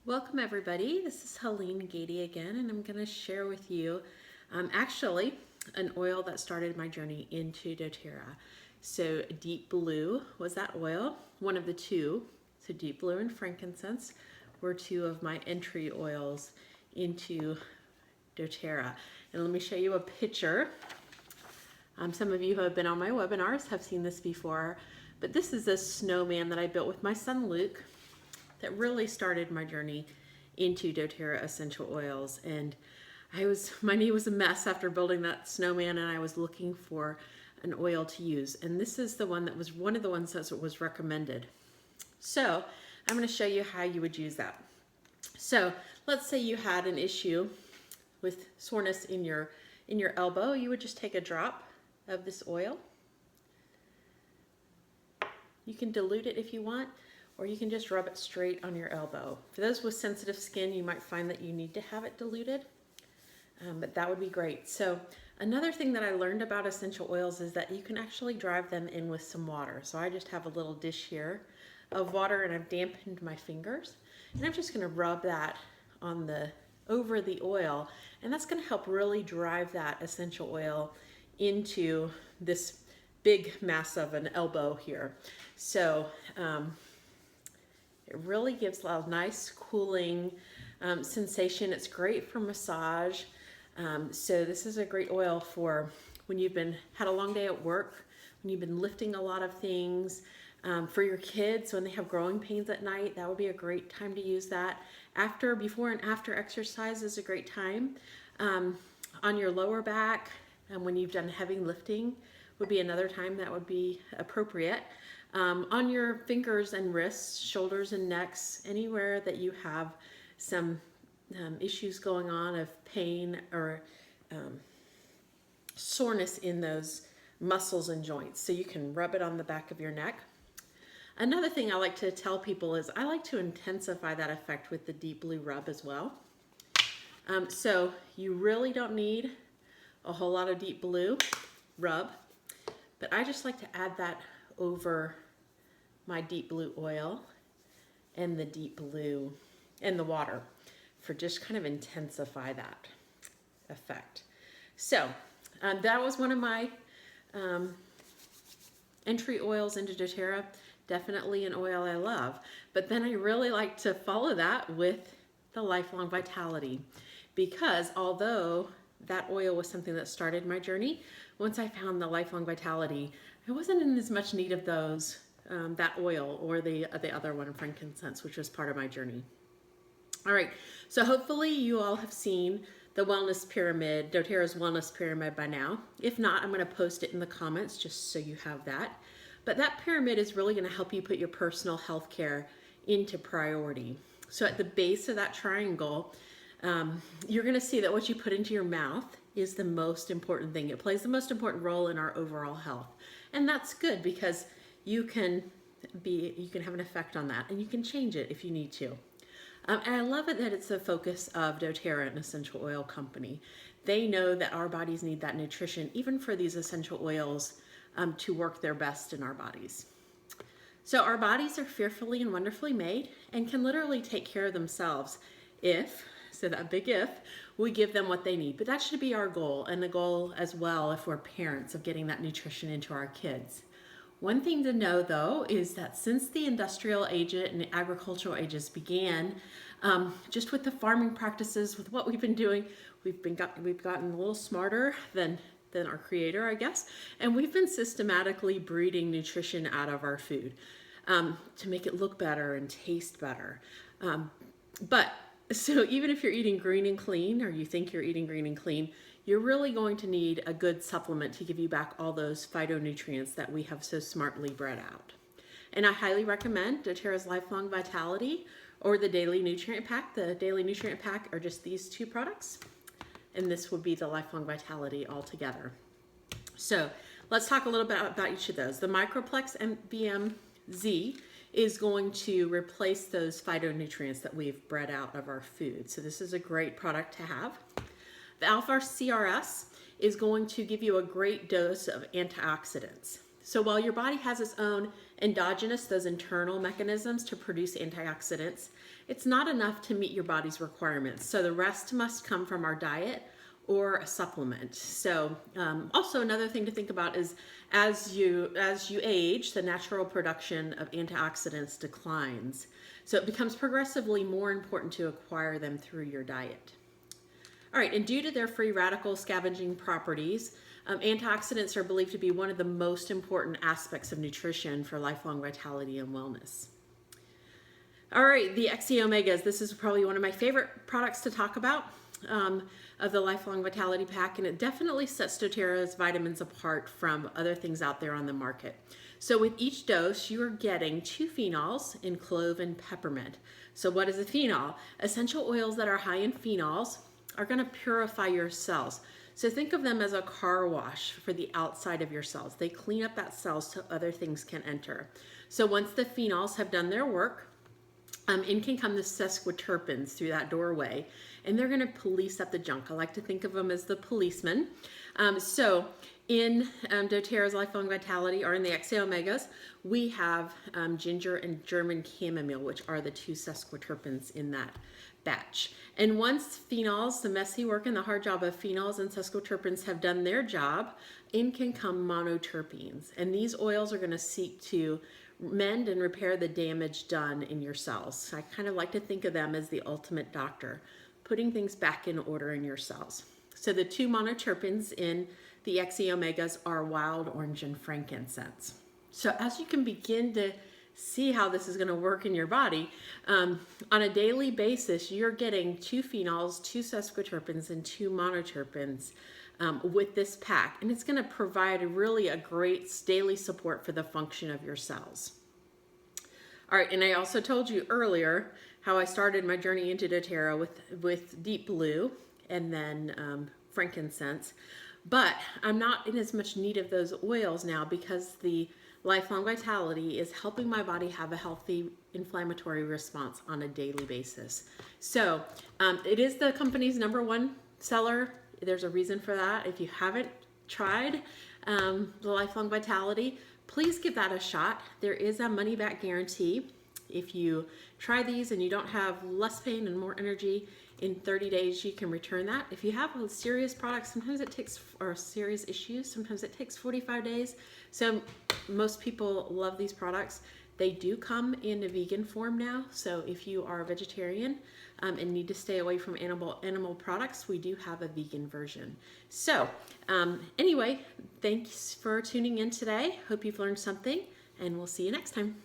Welcome everybody, this is Helene Gady again, and I'm going to share with you actually an oil that started my journey into doTERRA. So Deep Blue was that oil, one of the two. So Deep Blue and frankincense were two of my entry oils into doTERRA. And let me show you a picture. Some of you who have been on my webinars have seen this before, but this is a snowman that I built with my son Luke that really started my journey into doTERRA essential oils. And my knee was a mess after building that snowman, and I was looking for an oil to use. And this is the one that was one of the ones that was recommended. So I'm going to show you how you would use that. So let's say you had an issue with soreness in your elbow. You would just take a drop of this oil. You can dilute it if you want, or you can just rub it straight on your elbow. For those with sensitive skin, you might find that you need to have it diluted, but that would be great. So another thing that I learned about essential oils is that you can actually drive them in with some water. So I just have a little dish here of water, and I've dampened my fingers, and I'm just gonna rub that on over the oil, and that's gonna help really drive that essential oil into this big mass of an elbow here. So it really gives a nice cooling sensation. It's great for massage. So this is a great oil for when you've had a long day at work, when you've been lifting a lot of things. For your kids, when they have growing pains at night, that would be a great time to use that. Before and after exercise is a great time. On your lower back, when you've done heavy lifting, would be another time that would be appropriate. On your fingers and wrists, shoulders and necks, anywhere that you have some issues going on of pain or soreness in those muscles and joints. So you can rub it on the back of your neck. Another thing I like to tell people is I like to intensify that effect with the Deep Blue rub as well. So you really don't need a whole lot of Deep Blue rub, but I just like to add that over my Deep Blue oil and the Deep Blue and the water for just kind of intensify that effect. So that was one of my entry oils into doTERRA. Definitely an oil I love. But then I really like to follow that with the Lifelong Vitality, because although that oil was something that started my journey, once I found the Lifelong Vitality, I wasn't in as much need of those, that oil or the other one, frankincense, which was part of my journey. All right, so hopefully you all have seen the Wellness Pyramid, doTERRA's Wellness Pyramid by now. If not, I'm gonna post it in the comments just so you have that. But that pyramid is really gonna help you put your personal health care into priority. So at the base of that triangle, you're gonna see that what you put into your mouth is the most important thing. It plays the most important role in our overall health. And that's good because you can have an effect on that, and you can change it if you need to. And I love it that it's the focus of doTERRA, an essential oil company. They know that our bodies need that nutrition, even for these essential oils to work their best in our bodies. So our bodies are fearfully and wonderfully made and can literally take care of themselves so that big if, we give them what they need. But that should be our goal, and the goal as well if we're parents, of getting that nutrition into our kids. One thing to know though is that since the industrial age and the agricultural ages began, just with the farming practices, with what we've been doing, we've gotten a little smarter than our creator, I guess, and we've been systematically breeding nutrition out of our food to make it look better and taste better. So even if you're eating green and clean, or you think you're eating green and clean, you're really going to need a good supplement to give you back all those phytonutrients that we have so smartly bred out. And I highly recommend doTERRA's Lifelong Vitality or the Daily Nutrient Pack. The Daily Nutrient Pack are just these two products, and this would be the Lifelong Vitality altogether. So let's talk a little bit about each of those. The Microplex BMZ is going to replace those phytonutrients that we've bred out of our food. So this is a great product to have. The Alpha CRS is going to give you a great dose of antioxidants. So while your body has its own endogenous, those internal mechanisms to produce antioxidants, it's not enough to meet your body's requirements. So the rest must come from our diet or a supplement. So also another thing to think about is as you age, the natural production of antioxidants declines. So it becomes progressively more important to acquire them through your diet. All right, and due to their free radical scavenging properties, antioxidants are believed to be one of the most important aspects of nutrition for lifelong vitality and wellness. All right, the XE Omegas. This is probably one of my favorite products to talk about of the Lifelong Vitality Pack, and it definitely sets doTERRA's vitamins apart from other things out there on the market. So with each dose, you are getting 2 phenols in clove and peppermint. So what is a phenol? Essential oils that are high in phenols are going to purify your cells. So think of them as a car wash for the outside of your cells. They clean up that cells so other things can enter. So once the phenols have done their work, in can come the sesquiterpenes through that doorway, and they're going to police up the junk. I like to think of them as the policemen. So in doTERRA's Lifelong Vitality, or in the XE Omegas, we have ginger and German chamomile, which are the 2 sesquiterpenes in that batch. And once phenols, the messy work and the hard job of phenols and sesquiterpenes have done their job, in can come monoterpenes. And these oils are going to seek to mend and repair the damage done in your cells. I kind of like to think of them as the ultimate doctor, putting things back in order in your cells. So the 2 monoterpenes in the XE Omegas are wild orange and frankincense. So as you can begin to see how this is going to work in your body, on a daily basis, you're getting 2 phenols, 2 sesquiterpenes, and 2 monoterpenes with this pack, and it's going to provide really a great daily support for the function of your cells. All right, and I also told you earlier how I started my journey into doTERRA with deep blue and then frankincense, but I'm not in as much need of those oils now because the Lifelong Vitality is helping my body have a healthy inflammatory response on a daily basis. So it is the company's #1 seller. There's a reason for that. If you haven't tried the Lifelong Vitality, please give that a shot. There is a money-back guarantee. If you try these and you don't have less pain and more energy, in 30 days you can return that. If you have a serious product, sometimes it takes, or serious issues, sometimes it takes 45 days. So most people love these products. They do come in a vegan form now. So if you are a vegetarian and need to stay away from animal products, we do have a vegan version. So anyway, thanks for tuning in today. Hope you've learned something, and we'll see you next time.